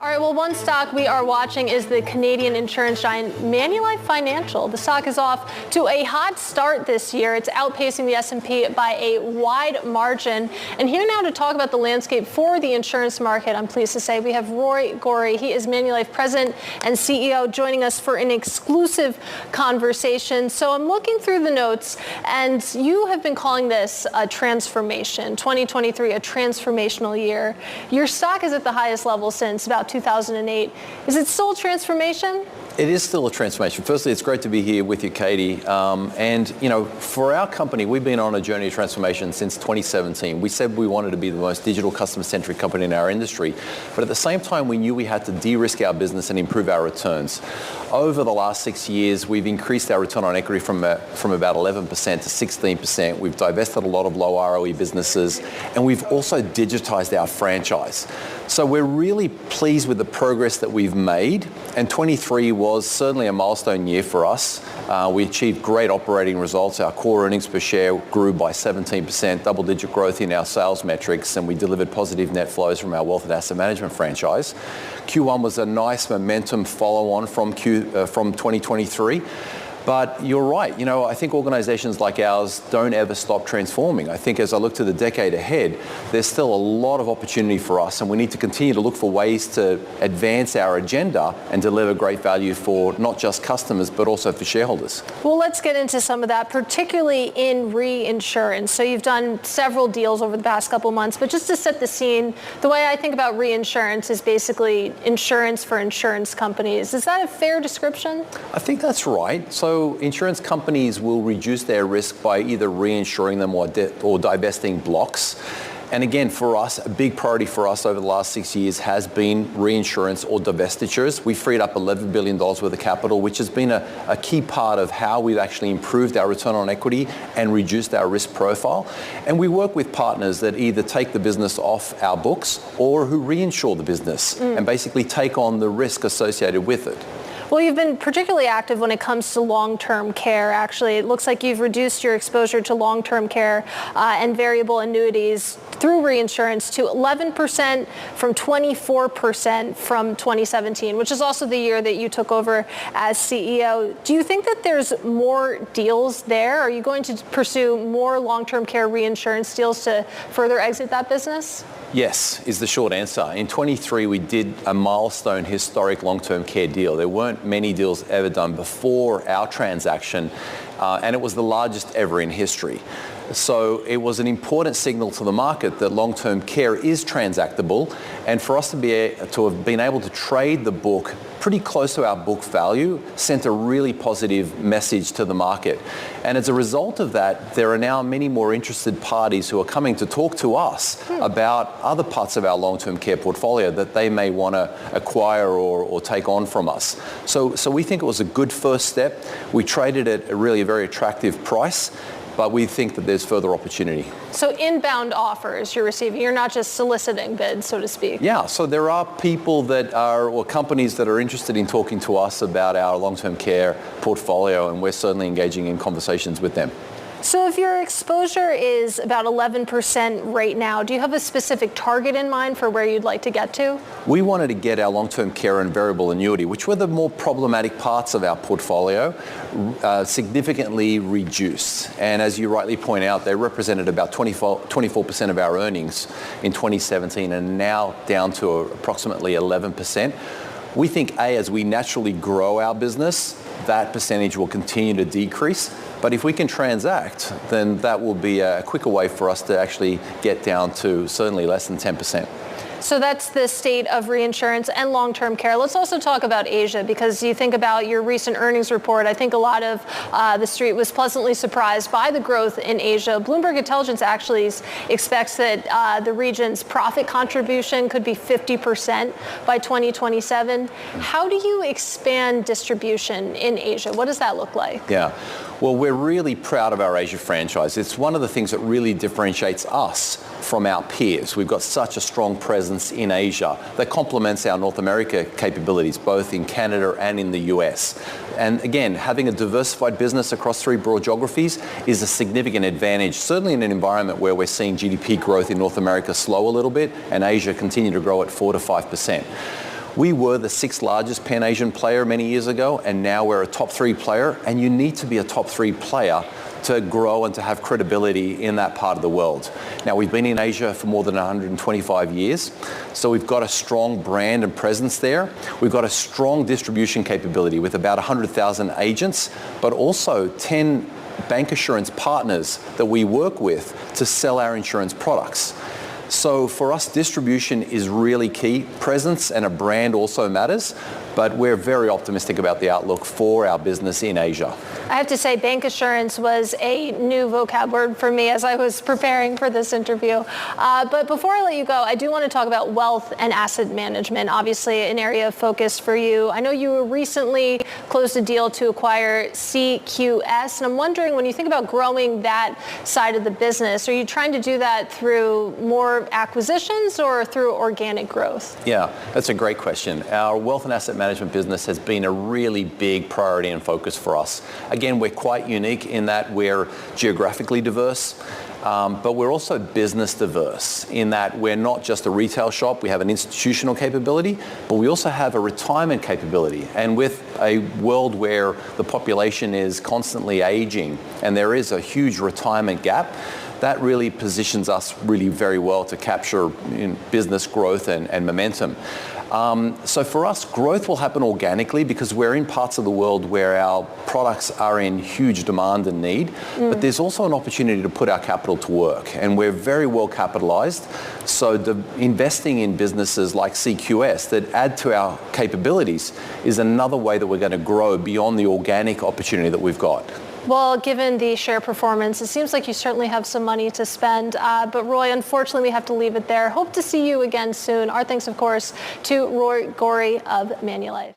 All right, well, one stock we are watching is the Canadian insurance giant Manulife Financial. The stock is off to a hot start this year. It's outpacing the S&P by a wide margin. And here now to talk about the landscape for the insurance market, I'm pleased to say we have Gori. He is Manulife President and CEO, joining us for an exclusive conversation. So I'm looking through the notes, and you have been calling this a transformation, 2023, a transformational year. Your stock is at the highest level since about 2008. Is it still a transformation? It is still a transformation. Firstly, it's great to be here with you, Katie. And, you know, for our company, we've been on a journey of transformation since 2017. We said we wanted to be the most digital customer-centric company in our industry. But at the same time, we knew we had to de-risk our business and improve our returns. Over the last 6 years, we've increased our return on equity from about 11% to 16%. We've divested a lot of low ROE businesses, and we've also digitized our franchise. So we're really pleased with the progress that we've made, and 23 was certainly a milestone year for us. We achieved great operating results. Our core earnings per share grew by 17%, double-digit growth in our sales metrics, and we delivered positive net flows from our wealth and asset management franchise. Q1 was a nice momentum follow-on from 2023. But you're right. You know, I think organizations like ours don't ever stop transforming. I think as I look to the decade ahead, there's still a lot of opportunity for us, and we need to continue to look for ways to advance our agenda and deliver great value for not just customers, but also for shareholders. Well, let's get into some of that, particularly in reinsurance. So you've done several deals over the past couple of months, but just to set the scene, the way I think about reinsurance is basically insurance for insurance companies. Is that a fair description? I think that's right. So insurance companies will reduce their risk by either reinsuring them or divesting blocks. And again, for us, a big priority for us over the last 6 years has been reinsurance or divestitures. We freed up $11 billion worth of capital, which has been a key part of how we've actually improved our return on equity and reduced our risk profile. And we work with partners that either take the business off our books or who reinsure the business and basically take on the risk associated with it. Well, you've been particularly active when it comes to long-term care, actually. It looks like you've reduced your exposure to long-term care and variable annuities through reinsurance to 11% from 24% from 2017, which is also the year that you took over as CEO. Do you think that there's more deals there? Are you going to pursue more long-term care reinsurance deals to further exit that business? Yes, is the short answer. In 23, we did a milestone historic long-term care deal. There weren't many deals ever done before our transaction, and it was the largest ever in history. So it was an important signal to the market that long-term care is transactable, and for us to have been able to trade the book pretty close to our book value sent a really positive message to the market. And as a result of that, there are now many more interested parties who are coming to talk to us about other parts of our long-term care portfolio that they may want to acquire or take on from us. So we think it was a good first step. We traded at a really very attractive price, but we think that there's further opportunity. So inbound offers you're receiving, you're not just soliciting bids, so to speak. Yeah, so there are people that are, or companies that are interested in talking to us about our long-term care portfolio, and we're certainly engaging in conversations with them. So if your exposure is about 11% right now, do you have a specific target in mind for where you'd like to get to? We wanted to get our long-term care and variable annuity, which were the more problematic parts of our portfolio, significantly reduced. And as you rightly point out, they represented about 24% of our earnings in 2017 and now down to approximately 11%. We think, as we naturally grow our business, that percentage will continue to decrease. But if we can transact, then that will be a quicker way for us to actually get down to certainly less than 10%. So that's the state of reinsurance and long-term care. Let's also talk about Asia, because you think about your recent earnings report. I think a lot of the street was pleasantly surprised by the growth in Asia. Bloomberg Intelligence actually expects that the region's profit contribution could be 50% by 2027. How do you expand distribution in Asia? What does that look like? Yeah. Well, we're really proud of our Asia franchise. It's one of the things that really differentiates us from our peers. We've got such a strong presence in Asia that complements our North America capabilities, both in Canada and in the US. And again, having a diversified business across 3 broad geographies is a significant advantage, certainly in an environment where we're seeing GDP growth in North America slow a little bit and Asia continue to grow at 4 to 5%. We were the 6th largest Pan-Asian player many years ago, and now we're a top 3 player, and you need to be a top 3 player to grow and to have credibility in that part of the world. Now, we've been in Asia for more than 125 years, so we've got a strong brand and presence there. We've got a strong distribution capability with about 100,000 agents, but also 10 bancassurance partners that we work with to sell our insurance products. So for us, distribution is really key. Presence and a brand also matters, but we're very optimistic about the outlook for our business in Asia. I have to say, bancassurance was a new vocab word for me as I was preparing for this interview. But before I let you go, I do want to talk about wealth and asset management, obviously an area of focus for you. I know you recently closed a deal to acquire CQS, and I'm wondering, when you think about growing that side of the business, are you trying to do that through more acquisitions or through organic growth? Yeah, that's a great question. Our wealth and asset management business has been a really big priority and focus for us. Again, we're quite unique in that we're geographically diverse, but we're also business diverse in that we're not just a retail shop. We have an institutional capability, but we also have a retirement capability. And with a world where the population is constantly aging and there is a huge retirement gap, that really positions us really very well to capture business growth and momentum. So for us, growth will happen organically because we're in parts of the world where our products are in huge demand and need, but there's also an opportunity to put our capital to work, and we're very well capitalized. So investing in businesses like CQS that add to our capabilities is another way that we're going to grow beyond the organic opportunity that we've got. Well, given the share performance, it seems like you certainly have some money to spend. But Roy, unfortunately, we have to leave it there. Hope to see you again soon. Our thanks, of course, to Roy Gori of Manulife.